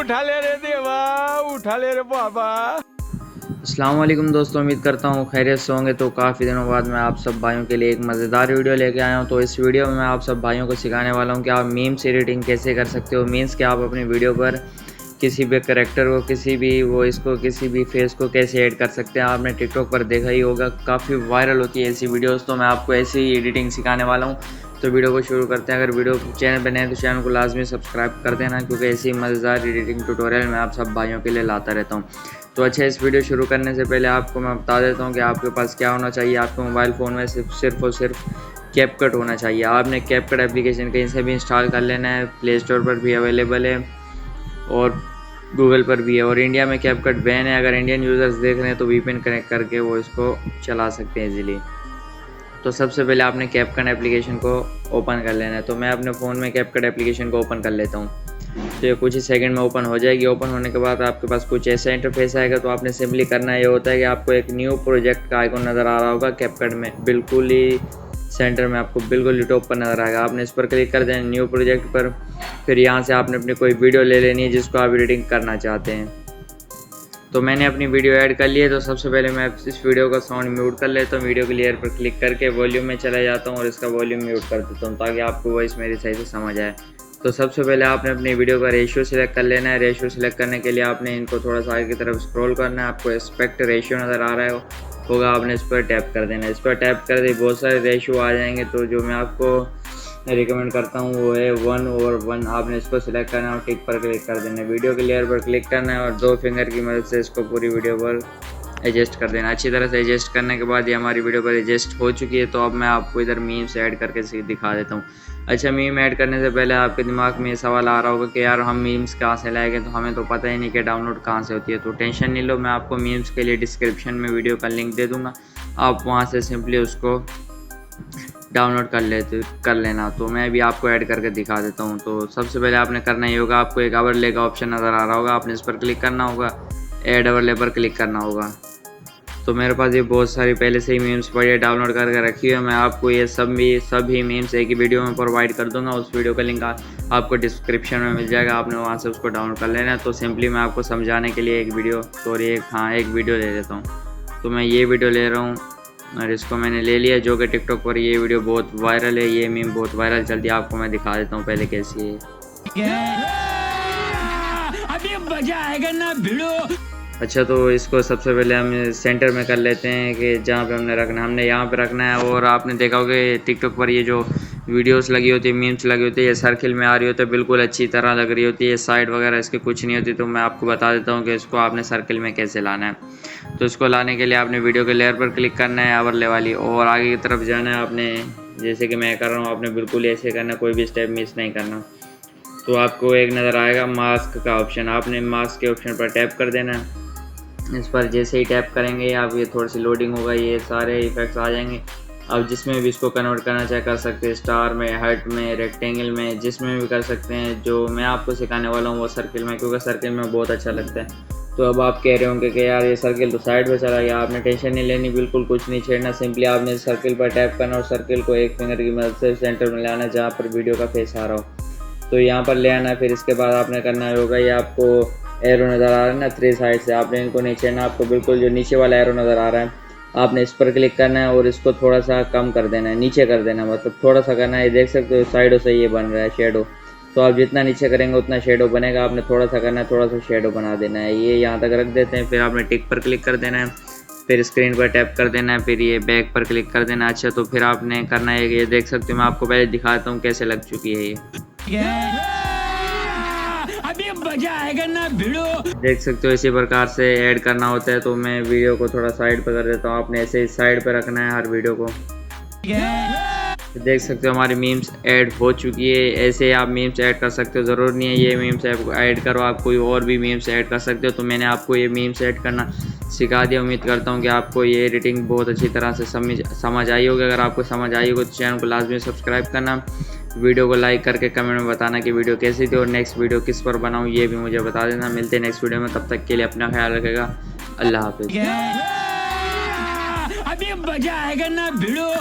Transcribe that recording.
उठा ले रे देवा, उठा ले रे बाबा। अस्सलाम वालेकुम दोस्तों, उम्मीद करता हूँ खैरियत से होंगे। तो काफ़ी दिनों बाद मैं आप सब भाइयों के लिए एक मज़ेदार वीडियो लेके आया हूँ। तो इस वीडियो में मैं आप सब भाइयों को सिखाने वाला हूँ कि आप मीम्स एडिटिंग कैसे कर सकते हो। मीन्स कि आप अपनी वीडियो पर किसी भी करैक्टर को, किसी भी वॉइस को, किसी भी फेस को कैसे ऐड कर सकते हैं। आपने टिकटॉक पर देखा ही होगा, काफ़ी वायरल होती है ऐसी वीडियोज़। तो मैं आपको ऐसी ही एडिटिंग सिखाने वाला हूँ। तो वीडियो को शुरू करते हैं। अगर वीडियो चैनल पर नए हैं तो चैनल को लाजमी सब्सक्राइब कर देना, क्योंकि ऐसी मज़ेदार एडिटिंग ट्यूटोरियल मैं आप सब भाइयों के लिए लाता रहता हूँ। तो अच्छा, इस वीडियो शुरू करने से पहले आपको मैं बता देता हूँ कि आपके पास क्या होना चाहिए। आपके मोबाइल फ़ोन में सिर्फ और सिर्फ कैपकट होना चाहिए। आपने कैपकट एप्लीकेशन कहीं से भी इंस्टॉल कर लेना है। प्ले स्टोर पर भी अवेलेबल है और गूगल पर भी है। और इंडिया में कैपकट बैन है। अगर इंडियन यूज़र्स देख रहे हैं तो वीपीएन कनेक्ट करके वो इसको चला सकते हैं इजीली। तो सबसे पहले आपने कैपकट एप्लीकेशन को ओपन कर लेना है। तो मैं अपने फ़ोन में कैपकट एप्लीकेशन को ओपन कर लेता हूँ। तो ये कुछ ही सेकंड में ओपन हो जाएगी। ओपन होने के बाद आपके पास कुछ ऐसा इंटरफेस आएगा। तो आपने सिंपली करना ये होता है कि आपको एक न्यू प्रोजेक्ट का आइकॉन नज़र आ रहा होगा कैपकट में, बिल्कुल ही सेंटर में, आपको बिल्कुल ही टॉप पर नज़र आएगा। आपने इस पर क्लिक कर देना, न्यू प्रोजेक्ट पर। फिर यहाँ से आपने अपनी कोई वीडियो ले लेनी है जिसको आप एडिटिंग करना चाहते हैं। तो मैंने अपनी वीडियो ऐड कर ली है। तो सबसे पहले मैं इस वीडियो का साउंड म्यूट कर लेता हूँ। वीडियो क्लियर पर क्लिक करके वॉल्यूम में चला जाता हूँ और इसका वॉल्यूम म्यूट कर देता हूँ, ताकि आपको वॉइस मेरी सही से समझ आए। तो सबसे पहले आपने अपनी वीडियो का रेशियो सिलेक्ट कर लेना है। रेशियो सिलेक्ट करने के लिए आपने इनको थोड़ा सा आगे की तरफ स्क्रॉल करना है। आपको एस्पेक्ट रेशियो नज़र आ रहा होगा, आपने इस पर टैप कर देना है। इस पर टैप कर दे बहुत सारे रेशियो आ जाएंगे। तो जो मैं आपको रिकमेंड करता हूँ वो है 1 और 1। आपने इसको सिलेक्ट करना है और टिक पर क्लिक कर देना है। वीडियो के लेयर पर क्लिक करना है और 2 फिंगर की मदद से इसको पूरी वीडियो पर एडजस्ट कर देना। अच्छी तरह से एडजस्ट करने के बाद ये हमारी वीडियो पर एडजस्ट हो चुकी है। तो अब मैं आपको इधर मीम्स ऐड करके दिखा देता हूँ। अच्छा, मीम ऐड करने से पहले आपके दिमाग में ये सवाल आ रहा होगा कि यार हम मीम्स कहाँ से लाएंगे, तो हमें तो पता ही नहीं कि डाउनलोड कहाँ से होती है। तो टेंशन नहीं लो, मैं आपको मीम्स के लिए डिस्क्रिप्शन में वीडियो का लिंक दे दूँगा। आप वहाँ से सिंपली उसको डाउनलोड कर लेना। तो मैं भी आपको ऐड करके दिखा देता हूँ। तो सबसे पहले आपने करना ही होगा, आपको एक ओवरले का ऑप्शन नज़र आ रहा होगा, आपने इस पर क्लिक करना होगा, ऐड ओवरले पर क्लिक करना होगा। तो मेरे पास ये बहुत सारी पहले से ही मीम्स पड़ी डाउनलोड करके रखी है। मैं आपको ये सभी मीम्स एक ही वीडियो में प्रोवाइड कर दूंगा। उस वीडियो का लिंक आपको डिस्क्रिप्शन में मिल जाएगा, आपने वहाँ से उसको डाउनलोड कर लेना है। तो सिंपली मैं आपको समझाने के लिए एक वीडियो ले लेता हूँ। तो मैं ये वीडियो ले रहा हूँ और इसको मैंने ले लिया, जो कि टिकटॉक पर ये वीडियो बहुत वायरल है। ये मीम बहुत वायरल चलती है। आपको मैं दिखा देता हूँ पहले कैसी है। अभी मजा आएगा ना भिड़ो। अच्छा, तो इसको सबसे पहले हम सेंटर में कर लेते हैं कि जहाँ पे हमने यहाँ पे रखना है। और आपने देखा होगा टिकटॉक पर ये जो वीडियोस लगी होती है, मीम्स लगी होती है, ये सर्किल में आ रही होती है, बिल्कुल अच्छी तरह लग रही होती है। साइड वगैरह इसके कुछ नहीं होती। तो मैं आपको बता देता हूँ कि इसको आपने सर्किल में कैसे लाना है। तो इसको लाने के लिए आपने वीडियो के लेयर पर क्लिक करना है, ओवरले वाली, और आगे की तरफ जाना है। आपने जैसे कि मैं कर रहा हूँ, आपने बिल्कुल ऐसे करना, कोई भी स्टेप मिस नहीं करना। तो आपको एक नज़र आएगा मास्क का ऑप्शन, आपने मास्क के ऑप्शन पर टैप कर देना है। इस पर जैसे ही टैप करेंगे आप, ये थोड़ी सी लोडिंग होगा, ये सारे इफेक्ट्स आ जाएंगे। आप जिसमें भी इसको कन्वर्ट करना चाहे कर सकते हैं, स्टार में, हार्ट में, रेक्टेंगल में, जिसमें भी कर सकते हैं। जो मैं आपको सिखाने वाला हूँ वो सर्किल में, क्योंकि सर्किल में बहुत अच्छा लगता है। तो अब आप कह रहे होंगे कि यार ये सर्किल तो साइड पे चला गया। आपने टेंशन नहीं लेनी, बिल्कुल कुछ नहीं छेड़ना। सिंपली आपने सर्किल पर टैप करना और सर्किल को एक फिंगर की मदद से सेंटर में लाना जहाँ पर वीडियो का फेस आ रहा हो। तो यहाँ पर ले आना। फिर इसके बाद आपने करना होगा, ये आपको एरो नज़र आ रहा है ना 3 साइड से, आपने इनको नहीं छेड़ना। आपको बिल्कुल जो नीचे वाला एरो नज़र आ रहा है, आपने इस पर क्लिक करना है और इसको थोड़ा सा कम कर देना है, नीचे कर देना है, मतलब थोड़ा सा करना है। ये देख सकते हो साइडों से ये बन रहा है शेडो। तो आप जितना नीचे करेंगे उतना शेडो बनेगा। आपने थोड़ा सा करना है, थोड़ा सा शेडो बना देना है। ये यहाँ तक रख देते हैं। फिर आपने टिक पर क्लिक कर देना है, फिर स्क्रीन पर टैप कर देना है, फिर ये बैक पर क्लिक कर देना है। अच्छा, तो फिर आपने करना है, ये देख सकते हो, मैं आपको पहले दिखाता हूँ कैसे लग चुकी है ये। अभी मजा आएगा ना भिड़ो। देख सकते हो इसी प्रकार से ऐड करना होता है। तो मैं वीडियो को थोड़ा साइड पर कर देता हूँ, आपने ऐसे ही साइड पर रखना है हर वीडियो को। देख सकते हो हमारी मीम्स ऐड हो चुकी है। ऐसे आप मीम्स ऐड कर सकते हो, ज़रूर नहीं है ये मीम्स ऐड करो, आप कोई और भी मीम्स ऐड कर सकते हो। तो मैंने आपको ये मीम्स ऐड करना सिखा दिया। उम्मीद करता हूँ कि आपको ये एडिटिंग बहुत अच्छी तरह से समझ आई होगी। अगर आपको समझ आई होगी तो चैनल को लाजमी सब्सक्राइब करना, वीडियो को लाइक करके कमेंट में बताना कि वीडियो कैसी थी और नेक्स्ट वीडियो किस पर बनाऊँ ये भी मुझे बता देना। मिलते हैं नेक्स्ट वीडियो में, तब तक के लिए अपना ख्याल रखेगा। अल्लाह हाफिज़। अभी मजा आएगा ना भिड़ो।